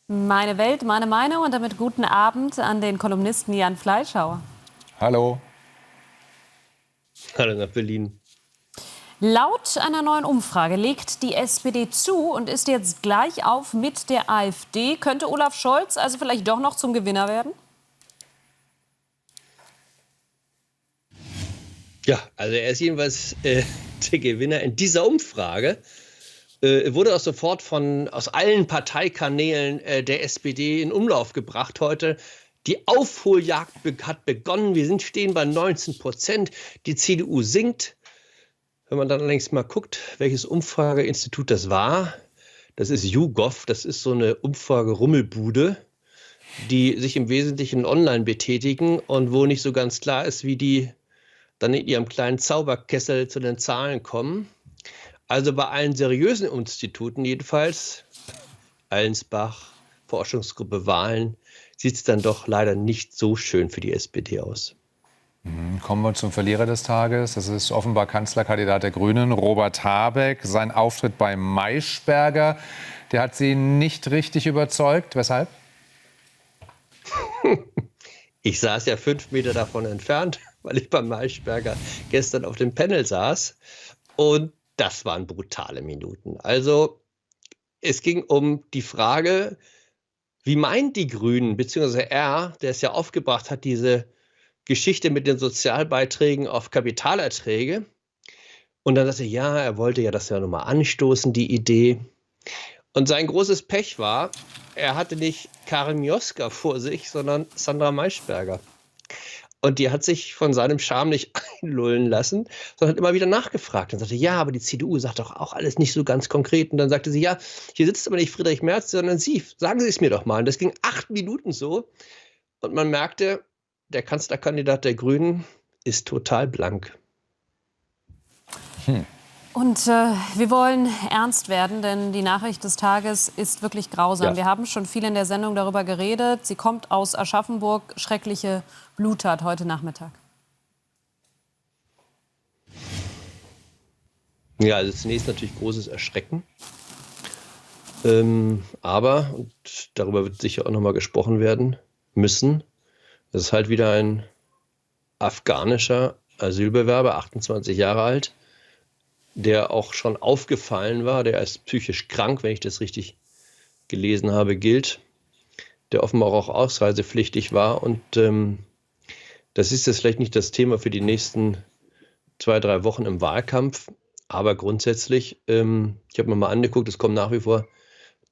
Meine Welt, meine Meinung und damit guten Abend an den Kolumnisten Jan Fleischhauer. Hallo. Hallo nach Berlin. Laut einer neuen Umfrage legt die SPD zu und ist jetzt gleich auf mit der AfD. Könnte Olaf Scholz also vielleicht doch noch zum Gewinner werden? Ja, also er ist jedenfalls der Gewinner in dieser Umfrage. Wurde auch sofort aus allen Parteikanälen der SPD in Umlauf gebracht heute. Die Aufholjagd hat begonnen. Wir stehen bei 19%. Die CDU sinkt. Wenn man dann allerdings mal guckt, welches Umfrageinstitut das war, das ist YouGov, das ist so eine Umfrage-Rummelbude, die sich im Wesentlichen online betätigen und wo nicht so ganz klar ist, wie die dann in ihrem kleinen Zauberkessel zu den Zahlen kommen. Also bei allen seriösen Instituten jedenfalls, Allensbach, Forschungsgruppe Wahlen, sieht es dann doch leider nicht so schön für die SPD aus. Kommen wir zum Verlierer des Tages. Das ist offenbar Kanzlerkandidat der Grünen, Robert Habeck. Sein Auftritt bei Maischberger, der hat Sie nicht richtig überzeugt. Weshalb? Ich saß ja 5 Meter davon entfernt, weil ich beim Maischberger gestern auf dem Panel saß. Und das waren brutale Minuten. Also es ging um die Frage, wie meint die Grünen, beziehungsweise er, der es ja aufgebracht hat, diese Geschichte mit den Sozialbeiträgen auf Kapitalerträge. Und dann sagte er, ja, er wollte ja das ja nochmal anstoßen, die Idee. Und sein großes Pech war, er hatte nicht Karin Mioska vor sich, sondern Sandra Maischberger. Und die hat sich von seinem Charme nicht einlullen lassen, sondern hat immer wieder nachgefragt. Dann sagte, ja, aber die CDU sagt doch auch alles nicht so ganz konkret. Und dann sagte sie, ja, hier sitzt aber nicht Friedrich Merz, sondern Sie. Sagen Sie es mir doch mal. Und das ging 8 Minuten so. Und man merkte, der Kanzlerkandidat der Grünen ist total blank. Und wir wollen ernst werden, denn die Nachricht des Tages ist wirklich grausam. Ja. Wir haben schon viel in der Sendung darüber geredet. Sie kommt aus Aschaffenburg. Schreckliche Bluttat heute Nachmittag. Ja, also zunächst natürlich großes Erschrecken. Aber, und darüber wird sicher auch nochmal gesprochen werden müssen, das ist halt wieder ein afghanischer Asylbewerber, 28 Jahre alt, der auch schon aufgefallen war, der als psychisch krank, wenn ich das richtig gelesen habe, gilt, der offenbar auch ausreisepflichtig war. Und das ist jetzt vielleicht nicht das Thema für die nächsten 2-3 Wochen im Wahlkampf, aber grundsätzlich, ich habe mir mal angeguckt, es kommen nach wie vor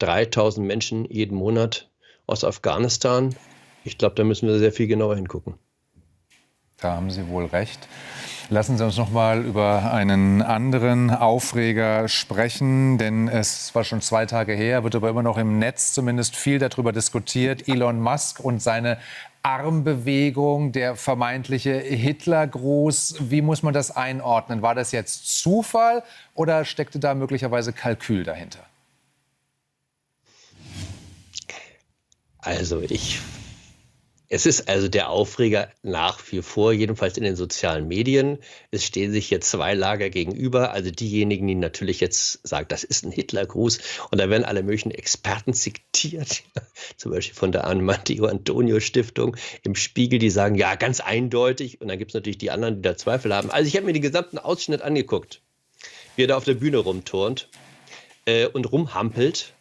3000 Menschen jeden Monat aus Afghanistan. Ich glaube, da müssen wir sehr viel genauer hingucken. Da haben Sie wohl recht. Lassen Sie uns noch mal über einen anderen Aufreger sprechen, denn es war schon 2 Tage her, wird aber immer noch im Netz zumindest viel darüber diskutiert. Elon Musk und seine Armbewegung, der vermeintliche Hitlergruß. Wie muss man das einordnen? War das jetzt Zufall oder steckte da möglicherweise Kalkül dahinter? Also es ist also der Aufreger nach wie vor, jedenfalls in den sozialen Medien. Es stehen sich hier 2 Lager gegenüber. Also diejenigen, die natürlich jetzt sagen, das ist ein Hitlergruß. Und da werden alle möglichen Experten zitiert. Zum Beispiel von der Matteo Antonio Stiftung im Spiegel, die sagen, ja, ganz eindeutig. Und dann gibt es natürlich die anderen, die da Zweifel haben. Also ich habe mir den gesamten Ausschnitt angeguckt, wie er da auf der Bühne rumturnt und rumhampelt.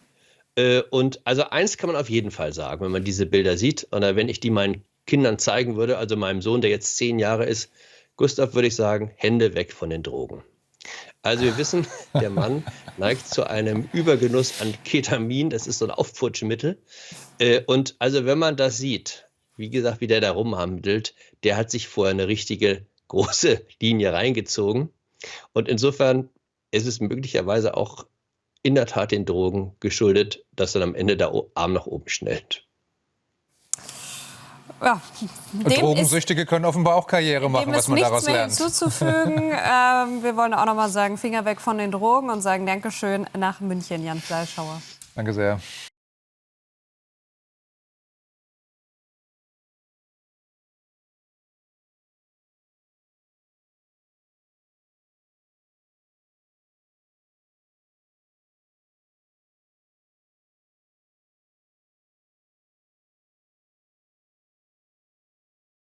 Und also eins kann man auf jeden Fall sagen, wenn man diese Bilder sieht, oder wenn ich die meinen Kindern zeigen würde, also meinem Sohn, der jetzt 10 Jahre ist, Gustav, würde ich sagen, Hände weg von den Drogen. Also wir wissen, der Mann neigt zu einem Übergenuss an Ketamin, das ist so ein Aufputschmittel. Und also wenn man das sieht, wie gesagt, wie der da rumhandelt, der hat sich vorher eine richtige große Linie reingezogen. Und insofern ist es möglicherweise auch in der Tat den Drogen geschuldet, dass dann am Ende der Arm nach oben schnellt. Ja, Drogensüchtige können offenbar auch Karriere machen, was man daraus lernt. Dem ist nichts mehr hinzuzufügen. Wir wollen auch noch mal sagen, Finger weg von den Drogen und sagen Dankeschön nach München, Jan Fleischhauer. Danke sehr.